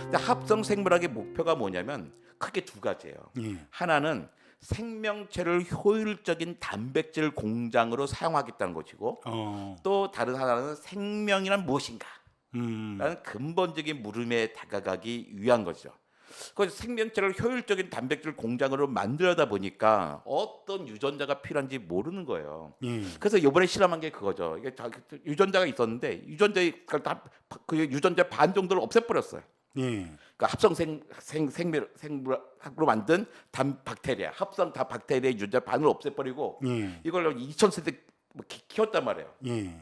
근데 합성 생물학의 목표가 뭐냐면 크게 두 가지예요. 예. 하나는 생명체를 효율적인 단백질 공장으로 사용하겠다는 것이고, 어. 또 다른 하나는 생명이란 무엇인가 음. 라는 근본적인 물음에 다가가기 위한 거죠. 그 생명체를 효율적인 단백질 공장으로 만들다 보니까 어떤 유전자가 필요한지 모르는 거예요. 예. 그래서 이번에 실험한 게 그거죠. 이게 유전자가 있었는데 그 유전자 반 정도를 없애버렸어요. 예. 그러니까 생물학으로 만든 박테리아, 합성 다 박테리아의 유전자 반을 없애버리고 예. 이걸 2,000세대 키웠단 말이에요. 예.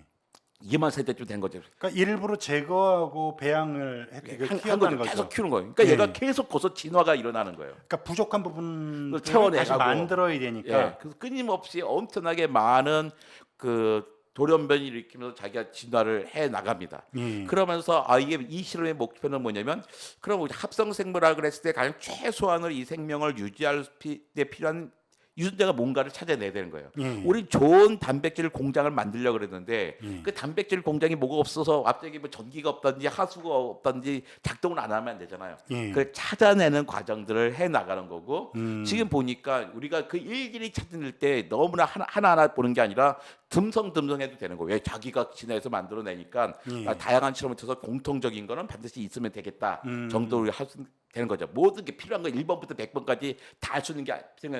2만 세대쯤 된 거죠. 그러니까 일부러 제거하고 배양을 한 키운다는 거죠. 거죠. 계속 키우는 거예요. 그러니까 예. 얘가 계속 거기서 진화가 일어나는 거예요. 그러니까 부족한 부분을 채워내가고. 다시 만들어야 되니까. 예. 그래서 끊임없이 엄청나게 많은 그 돌연변이를 일으키면서 자기가 진화를 해 나갑니다. 예. 그러면서 이게 이 실험의 목표는 뭐냐면, 그럼 우리 합성 생물학을 했을 때 가장 최소한으로 이 생명을 유지할 때 필요한 유전자가 뭔가를 찾아내야 되는 거예요. 우리 좋은 단백질 공장을 만들려고 그랬는데 그 단백질 공장이 뭐가 없어서 갑자기 뭐 전기가 없다든지 하수가 없다든지 작동을 안 하면 안 되잖아요. 그걸 찾아내는 과정들을 해 나가는 거고, 지금 보니까 우리가 그 일일이 찾을 때 너무나 하나하나 보는 게 아니라 듬성듬성해도 되는 거예요. 왜? 자기가 진화해서 만들어내니까 다양한 실험을 통해서 공통적인 거는 반드시 있으면 되겠다 정도로 할 수 되는 거죠. 모든 게 필요한 거 1번부터 100번까지 다 할 수 있는 게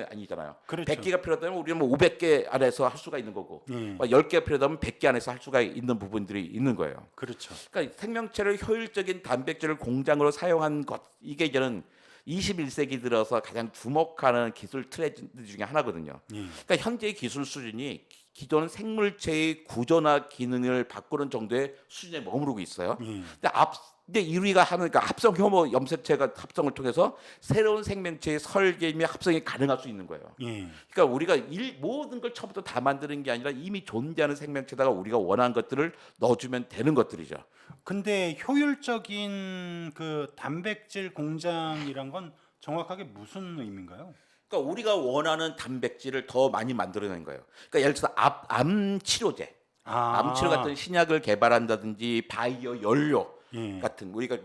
아니잖아요. 그렇죠. 100개가 필요하다면 우리는 뭐 500개 안에서 할 수가 있는 거고, 10개가 필요하다면 100개 안에서 할 수가 있는 부분들이 있는 거예요. 그렇죠. 그러니까 생명체를 효율적인 단백질을 공장으로 사용한 것, 이게 저는 21세기 들어서 가장 주목하는 기술 트렌드 중에 하나거든요. 그러니까 현재의 기술 수준이 기존 생물체의 구조나 기능을 바꾸는 정도의 수준에 머무르고 있어요. 근데 우리가 하는 그러니까 합성 효모 염색체가 합성을 통해서 새로운 생명체의 설계 및 합성이 가능할 수 있는 거예요. 그러니까 우리가 모든 걸 처음부터 다 만드는 게 아니라 이미 존재하는 생명체다가 우리가 원하는 것들을 넣어주면 되는 것들이죠. 근데 효율적인 그 단백질 공장이란 건 정확하게 무슨 의미인가요? 그러니까 우리가 원하는 단백질을 더 많이 만들어낸 거예요. 그러니까 예를 들어서 암 치료제, 암 치료 같은 신약을 개발한다든지 바이오 연료 같은 우리가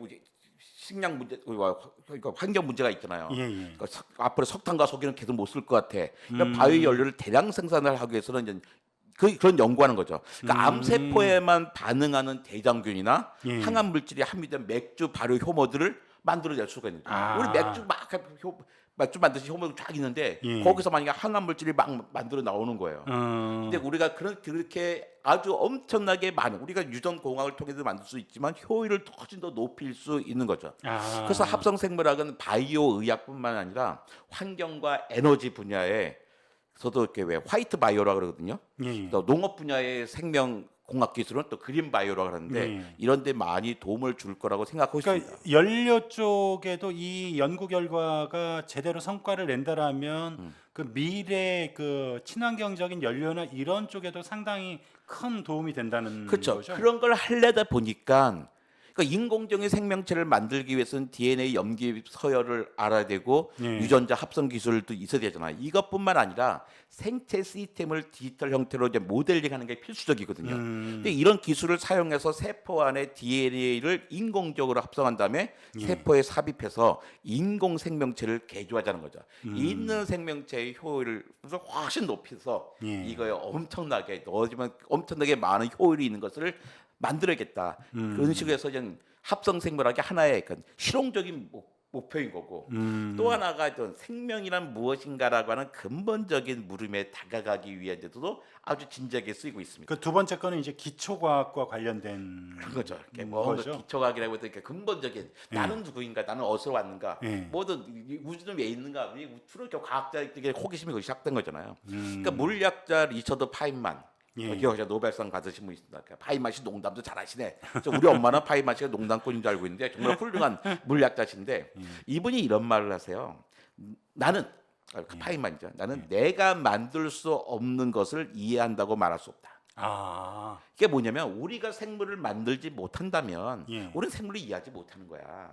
식량 문제, 그러니까 환경 문제가 있잖아요. 그러니까 앞으로 석탄과 석유는 계속 못 쓸 것 같아. 그러니까 바이오 연료를 대량 생산을 하기 위해서는 이제 그런 연구하는 거죠. 그러니까 암세포에만 반응하는 대장균이나 항암 물질이 함유된 맥주 발효 효모들을 만들어낼 수가 있는 거예요. 우리 맥주 만드시 효모가 쫙 있는데 거기서 만약에 항암 물질이 막 만들어 나오는 거예요. 근데 우리가 그렇게 아주 엄청나게 많은 우리가 유전 공학을 통해서 만들 수 있지만 효율을 훨씬 더 높일 수 있는 거죠. 그래서 합성 생물학은 바이오 의학뿐만 아니라 환경과 에너지 분야에 저도 이렇게 왜 화이트 바이오라 그러거든요. 또 농업 분야의 생명 공학 기술은 또 그린 바이오라 그러는데 이런 데 많이 도움을 줄 거라고 생각하고 그러니까 있습니다. 연료 쪽에도 이 연구 결과가 제대로 성과를 낸다라면 그 미래 그 친환경적인 연료나 이런 쪽에도 상당히 큰 도움이 된다는 그렇죠. 거죠. 그런 걸 하려다 보니까 그러니까 인공적인 생명체를 만들기 위해서는 DNA 염기 서열을 알아야 되고 유전자 합성 기술도 있어야 되잖아요. 이것뿐만 아니라 생체 시스템을 디지털 형태로 이제 모델링하는 게 필수적이거든요. 근데 이런 기술을 사용해서 세포 안에 DNA를 인공적으로 합성한 다음에 세포에 삽입해서 인공 생명체를 개조하자는 거죠. 있는 생명체의 효율을 훨씬 높여서 이거에 엄청나게 넣어주면 엄청나게 많은 효율이 있는 것을 만들어야겠다. 그런 식으로 해서 합성 생물학의 하나의 실용적인 목표인 거고, 또 하나가 생명이란 무엇인가라고 하는 근본적인 물음에 다가가기 위해서도 아주 진지하게 쓰이고 있습니다. 그 두 번째 거는 이제 기초과학과 관련된 그런 거죠. 거죠. 기초과학이라고 해서 근본적인 나는 누구인가, 나는 어디서 왔는가, 모든 우주는 왜 있는가, 주로 과학자들에게 호기심이 거기 시작된 거잖아요. 그러니까 물리학자 리처드 파인만. 기억하죠? 노벨상 받으신 분 있습니다. 파인만 씨 농담도 잘하시네. 그래서 우리 엄마는 파인만 씨가 농담꾼인 줄 알고 있는데 정말 훌륭한 물리학자신데 이분이 이런 말을 하세요. 나는 파인만이죠. 나는 내가 만들 수 없는 것을 이해한다고 말할 수 없다. 이게 뭐냐면 우리가 생물을 만들지 못한다면 우리는 생물을 이해하지 못하는 거야.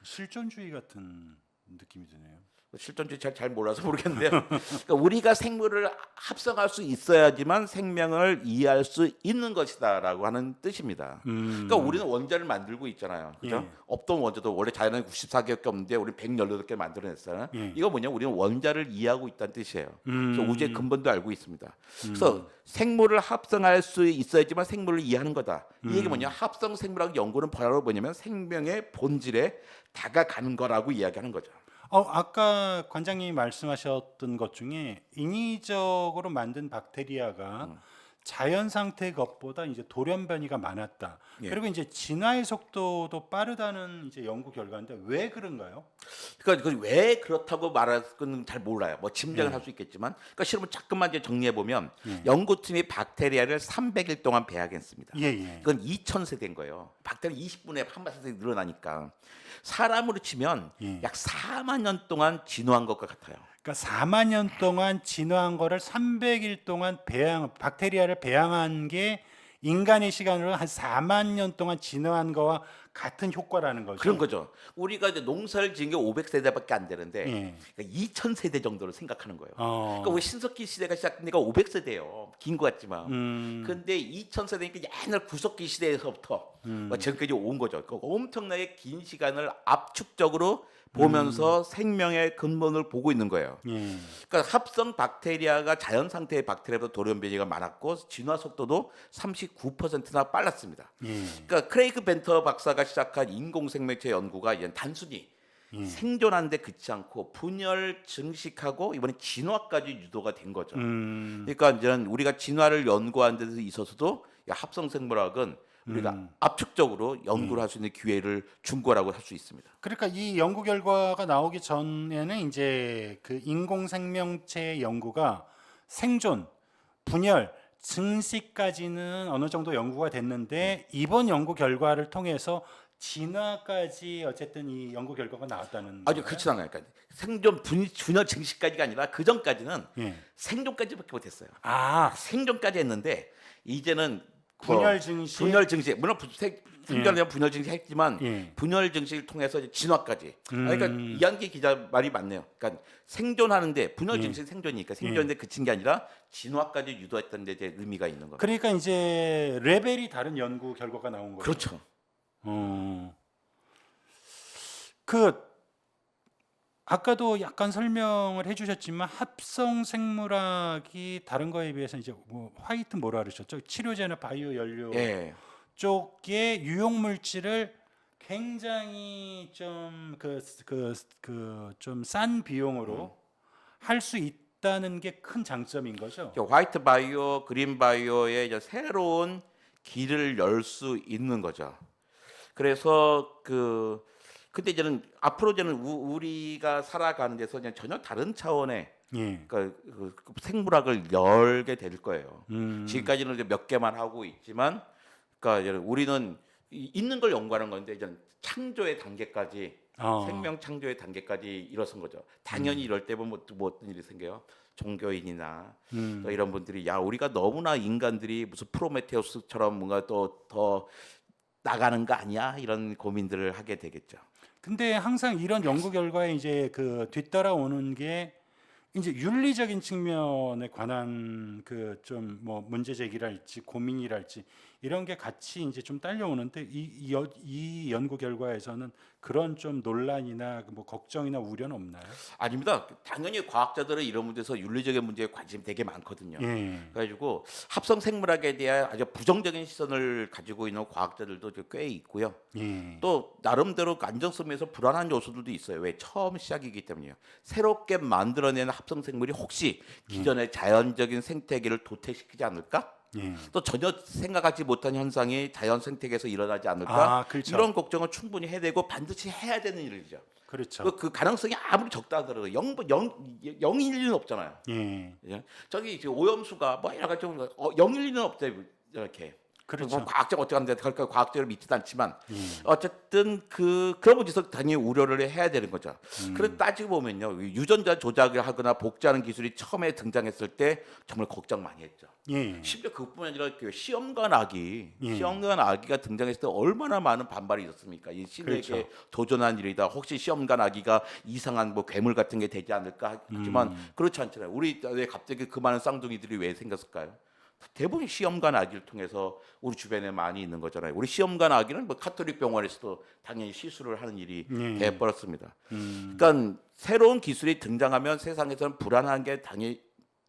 실존주의 같은 느낌이 드네요. 실존주의 잘 몰라서 모르겠는데요. 그러니까 우리가 생물을 합성할 수 있어야지만 생명을 이해할 수 있는 것이다라고 하는 뜻입니다. 그러니까 우리는 원자를 만들고 있잖아요. 그죠? 예. 없던 원자도 원래 자연에 94개밖에 없는데 우리 118개 만들어냈어요. 예. 이거 뭐냐? 우리는 원자를 이해하고 있다는 뜻이에요. 그래서 우주의 근본도 알고 있습니다. 그래서 생물을 합성할 수 있어야지만 생물을 이해하는 거다. 이 얘기 뭐냐? 합성 생물학 연구는 바로 뭐냐면 생명의 본질에 다가가는 거라고 이야기하는 거죠. 아까 관장님이 말씀하셨던 것 중에 인위적으로 만든 박테리아가 자연 상태의 것보다 이제 돌연변이가 많았다. 예. 그리고 이제 진화의 속도도 빠르다는 이제 연구 결과인데 왜 그런가요? 그러니까 왜 그렇다고 말할 건 잘 몰라요. 뭐 짐작을 예. 할 수 있겠지만, 그러니까 실험을 조금만 이제 정리해 보면 예. 연구팀이 박테리아를 300일 동안 배양했습니다. 예. 그건 2000세대인 거예요. 박테리아 20분에 한 마디씩 늘어나니까 사람으로 치면 예. 약 4만 년 동안 진화한 것과 같아요. 그러니까 4만 년 동안 진화한 거를 300일 동안 박테리아를 배양한 게 인간의 시간으로 한 4만 년 동안 진화한 거와 같은 효과라는 거죠. 그런 거죠. 우리가 이제 농사를 지은 게 500세대밖에 안 되는데 예. 그러니까 2000세대 정도로 생각하는 거예요. 어. 그러니까 우리 신석기 시대가 시작되니까 500세대예요. 긴 것 같지만. 음. 근데 2000세대니까 옛날 구석기 시대에서부터 지금까지 온 거죠. 그 엄청나게 긴 시간을 압축적으로 보면서 생명의 근본을 보고 있는 거예요. 예. 그러니까 합성 박테리아가 자연 상태의 박테리아보다 돌연변이가 많았고 진화 속도도 39%나 빨랐습니다. 예. 그러니까 크레이그 벤터 박사가 시작한 인공생명체 연구가 이제 단순히 생존하는 데 그치지 않고 분열 증식하고 이번에 진화까지 유도가 된 거죠. 그러니까 이제 우리가 진화를 연구하는 데 있어서도 이 합성 생물학은 우리가 압축적으로 연구를 할 수 있는 기회를 준 거라고 할 수 있습니다. 그러니까 이 연구 결과가 나오기 전에는 이제 그 인공생명체 연구가 생존, 분열, 증식까지는 어느 정도 연구가 됐는데 이번 연구 결과를 통해서 진화까지 어쨌든 이 연구 결과가 나왔다는 아주 거예요? 그렇지 않아요. 그러니까 생존, 분열 증식까지가 아니라 그 전까지는 예. 생존까지밖에 못했어요. 아, 생존까지 했는데 이제는 분열 증식. 분열 증식 물론 생존이나 분열 증식 했지만 예. 분열 증식을 통해서 이제 진화까지. 그러니까 이한기 기자 말이 맞네요. 그러니까 생존하는데 분열 증식 생존이니까 생존인데 그친 게 아니라 진화까지 유도했던 데 이제 의미가 있는 거죠. 그러니까 이제 레벨이 다른 연구 결과가 나온 거죠. 그렇죠. 그 아까도 약간 설명을 해주셨지만 합성 생물학이 다른 거에 비해서 이제 뭐 화이트 뭐라 그러셨죠? 치료제나 바이오 연료 예. 쪽의 유용 물질을 굉장히 좀 좀 싼 비용으로 할 수 있다는 게 큰 장점인 거죠. 화이트 바이오, 그린 바이오의 이제 새로운 길을 열 수 있는 거죠. 그래서 근데 이제는 앞으로 이제는 우리가 살아가는 데서 그냥 전혀 다른 차원의 예. 그러니까 그 생물학을 열게 될 거예요. 음. 지금까지는 이제 몇 개만 하고 있지만, 그러니까 이제 우리는 있는 걸 연구하는 건데 이제 창조의 단계까지 생명 창조의 단계까지 일어선 거죠. 당연히 이럴 때 보면 뭐 어떤 일이 생겨요. 종교인이나 또 이런 분들이 야 우리가 너무나 인간들이 무슨 프로메테우스처럼 뭔가 또 더 나가는 거 아니야 이런 고민들을 하게 되겠죠. 근데 항상 이런 연구 결과에 이제 그 뒤따라오는 게 이제 윤리적인 측면에 관한 그 좀 뭐 문제 제기랄지 고민이랄지 이런 게 같이 이제 좀 딸려오는데 이 연구 결과에서는 그런 좀 논란이나 뭐 걱정이나 우려는 없나요? 아닙니다. 당연히 과학자들은 이런 문제에서 윤리적인 문제에 관심이 되게 많거든요. 예. 그래가지고 합성 생물학에 대한 아주 부정적인 시선을 가지고 있는 과학자들도 꽤 있고요. 예. 또 나름대로 안정성에서 불안한 요소들도 있어요. 왜 처음 시작이기 때문이에요. 새롭게 만들어내는 합성 생물이 혹시 기존의 자연적인 생태계를 도태시키지 않을까? 예. 또 전혀 생각하지 못한 현상이 자연 생태계에서 일어나지 않을까? 그렇죠. 이런 걱정을 충분히 해야 되고 반드시 해야 되는 일이죠. 그렇죠. 그 가능성이 아무리 적다 하더라도 영일 리는 없잖아요. 예. 예? 저기 지금 오염수가 뭐 여러 가지 영일 리는 없대요. 이렇게 그렇죠. 뭐 과학적 어떻게 하는데 그걸 과학적으로 믿지도 않지만 예. 어쨌든 그런 부분에서 당연히 우려를 해야 되는 거죠. 그래 따지고 보면요, 유전자 조작을 하거나 복제하는 기술이 처음에 등장했을 때 정말 걱정 많이 했죠. 예. 심지어 그뿐만 아니라 그 시험관 아기, 예. 시험관 아기가 등장했을 때 얼마나 많은 반발이 있었습니까? 이 신에게 그렇죠. 도전한 일이다. 혹시 시험관 아기가 이상한 뭐 괴물 같은 게 되지 않을까 하지만 그렇지 않잖아요. 우리 왜 갑자기 그 많은 쌍둥이들이 왜 생겼을까요? 대부분 시험관 아기를 통해서 우리 주변에 많이 있는 거잖아요. 우리 시험관 아기는 뭐 카톨릭 병원에서도 당연히 시술을 하는 일이 돼버렸습니다. 그러니까 새로운 기술이 등장하면 세상에서는 불안한 게 당연히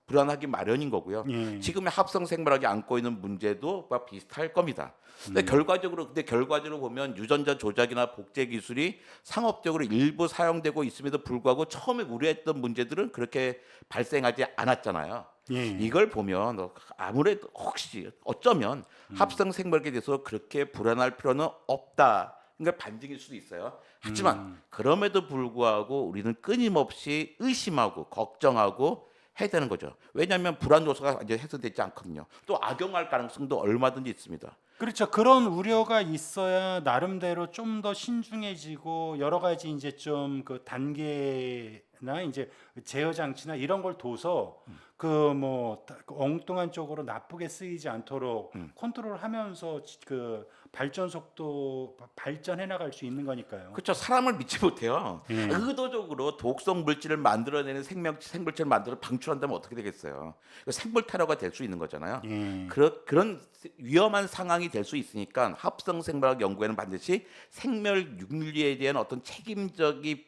불안하기 마련인 거고요. 예. 지금의 합성 생물학이 안고 있는 문제도 막 비슷할 겁니다. 근데 결과적으로 보면 유전자 조작이나 복제 기술이 상업적으로 일부 사용되고 있음에도 불구하고 처음에 우려했던 문제들은 그렇게 발생하지 않았잖아요. 예. 이걸 보면 아무래도 혹시 어쩌면 합성 생물학에 대해서 그렇게 불안할 필요는 없다. 그러니까 반증일 수도 있어요. 하지만 그럼에도 불구하고 우리는 끊임없이 의심하고 걱정하고 해야 되는 거죠. 왜냐하면 불안 요소가 이제 해소되지 않거든요. 또 악용할 가능성도 얼마든지 있습니다. 그렇죠. 그런 우려가 있어야 나름대로 좀 더 신중해지고 여러 가지 이제 좀 그 단계나 이제 제어 장치나 이런 걸 둬서 그 뭐 엉뚱한 쪽으로 나쁘게 쓰이지 않도록 컨트롤하면서 그 발전 속도 발전해 나갈 수 있는 거니까요. 그렇죠. 사람을 믿지 못해요. 예. 의도적으로 독성 물질을 만들어내는 생물체를 만들어 방출한다면 어떻게 되겠어요? 생물 테러가 될 수 있는 거잖아요. 예. 그런 위험한 상황이 될 수 있으니까 합성 생물학 연구에는 반드시 생물 윤리에 대한 어떤 책임적인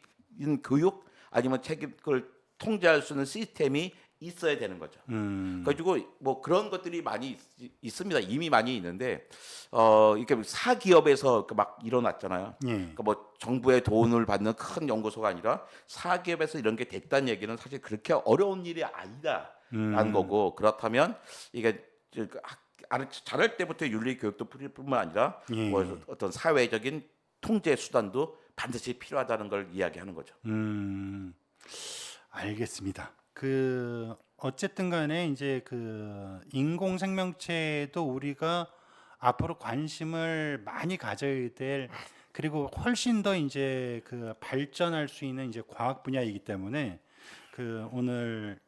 교육 아니면 그걸 통제할 수 있는 시스템이 있어야 되는 거죠. 가지고 뭐 그런 것들이 많이 있습니다. 이미 많이 있는데 이렇게 사기업에서 막 일어났잖아요. 예. 그러니까 뭐 정부의 도움을 받는 큰 연구소가 아니라 사기업에서 이런 게 됐다는 얘기는 사실 그렇게 어려운 일이 아니다라는 거고, 그렇다면 이게 자랄 때부터 윤리 교육도 뿐만 아니라 예. 뭐 어떤 사회적인 통제 수단도 반드시 필요하다는 걸 이야기하는 거죠. 알겠습니다. 그 어쨌든 간에 이제 그 인공 생명체도 우리가 앞으로 관심을 많이 가져야 될, 그리고 훨씬 더 이제 그 발전할 수 있는 이제 과학 분야이기 때문에 그 오늘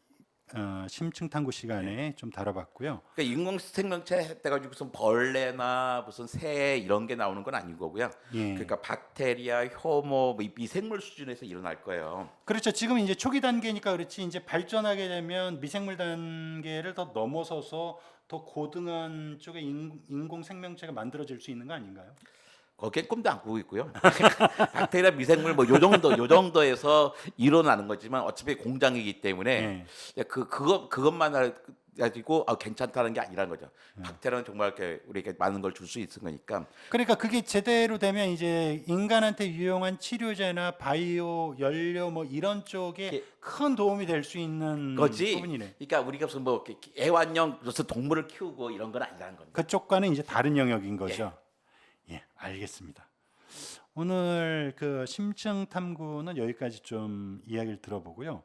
심층 탐구 시간에 좀 다뤄봤고요. 그러니까 인공 생명체 해가지고 무슨 벌레나 무슨 새 이런 게 나오는 건 아닌 거고요. 예. 그러니까 박테리아, 효모, 뭐 미생물 수준에서 일어날 거예요. 그렇죠. 지금 이제 초기 단계니까 그렇지, 이제 발전하게 되면 미생물 단계를 더 넘어서서 더 고등한 쪽의 인공 생명체가 만들어질 수 있는 거 아닌가요? 거기엔 꿈도 안 꾸고 있고요. 박테리아, 미생물 뭐 요 정도에서 일어나는 거지만 어차피 공장이기 때문에 그것만 가지고 괜찮다는 게 아니라는 거죠. 박테리아는 정말 이렇게 우리에게 많은 걸 줄 수 있는 거니까. 그러니까 그게 제대로 되면 이제 인간한테 유용한 치료제나 바이오 연료 뭐 이런 쪽에 큰 도움이 될 수 있는 거지. 부분이네. 그러니까 우리가 무슨 뭐 애완용 무슨 동물을 키우고 이런 건 아니라는 겁니다. 그쪽과는 이제 다른 영역인 거죠. 예, 알겠습니다. 오늘 그 심층 탐구는 여기까지 좀 이야기를 들어보고요.